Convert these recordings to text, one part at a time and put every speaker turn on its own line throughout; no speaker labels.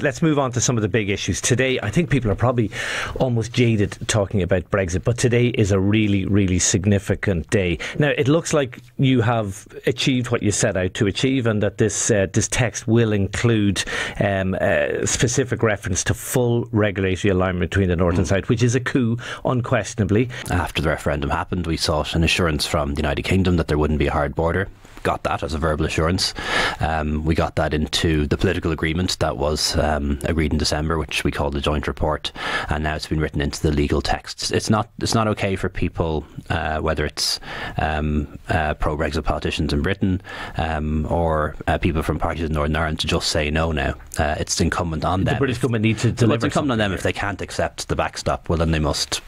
let's move on to some of the big issues today. I think people are probably almost jaded talking about Brexit, but today is a really, really significant day. Now, it looks like you have achieved what you set out to achieve, and that this text will include specific reference to full regulatory alignment between the North and South, which is a coup, unquestionably.
After the referendum happened, we sought an assurance from the United Kingdom that there wouldn't be a hard border. Got that as a verbal assurance. We got that into the political agreement that was agreed in December, which we called the joint report, and now it's been written into the legal texts. It's not okay for people, whether it's pro-Brexit politicians in Britain or people from parties in Northern Ireland, to just say no now. It's incumbent on them.
The British government need to deliver.
It's incumbent on them. If they can't accept the backstop, well, then they must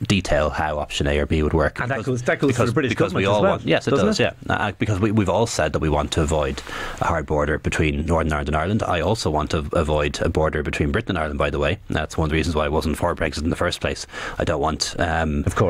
detail how option A or B would work.
And that goes for the British government as well.
Yes, it does. Yeah, because we've all said that we want to avoid a hard border between Northern Ireland and Ireland. I also want to avoid a border between Britain and Ireland, by the way. That's one of the reasons why I wasn't for Brexit in the first place. I don't want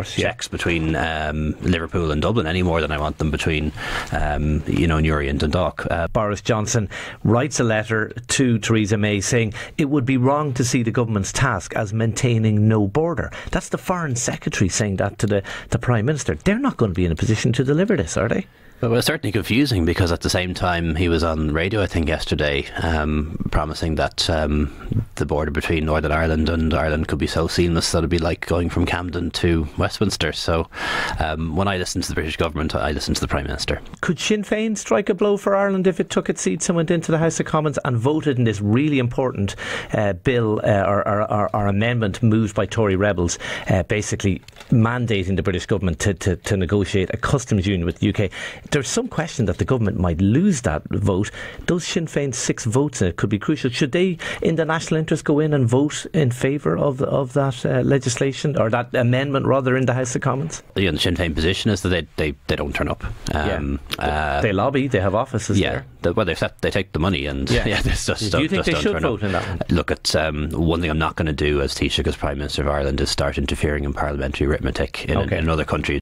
checks between Liverpool and Dublin any more than I want them between Newry and Dundalk.
Boris Johnson writes a letter to Theresa May saying it would be wrong to see the government's task as maintaining no border. That's the Foreign Secretary saying that to the Prime Minister. They're not going to be in a position to deliver this, are they?
Well, it's certainly confusing, because at the same time he was on radio, I think yesterday, promising that the border between Northern Ireland and Ireland could be so seamless that it'd be like going from Camden to Westminster. So when I listen to the British government, I listen to the Prime Minister.
Could Sinn Féin strike a blow for Ireland if it took its seats and went into the House of Commons and voted in this really important bill or amendment moved by Tory rebels, basically mandating the British government to negotiate a customs union with the UK? There's some question that the government might lose that vote. Those Sinn Féin 6 votes in it could be crucial. Should they, in the national interest, go in and vote in favour of that legislation, or that amendment rather, in the House of Commons?
The Sinn Féin position is that they don't turn up.
They lobby, they have offices there.
They take the money, and
do you think they should vote in that one?
Look, at one thing I'm not going to do as Taoiseach, as Prime Minister of Ireland, is start interfering in parliamentary arithmetic in another country.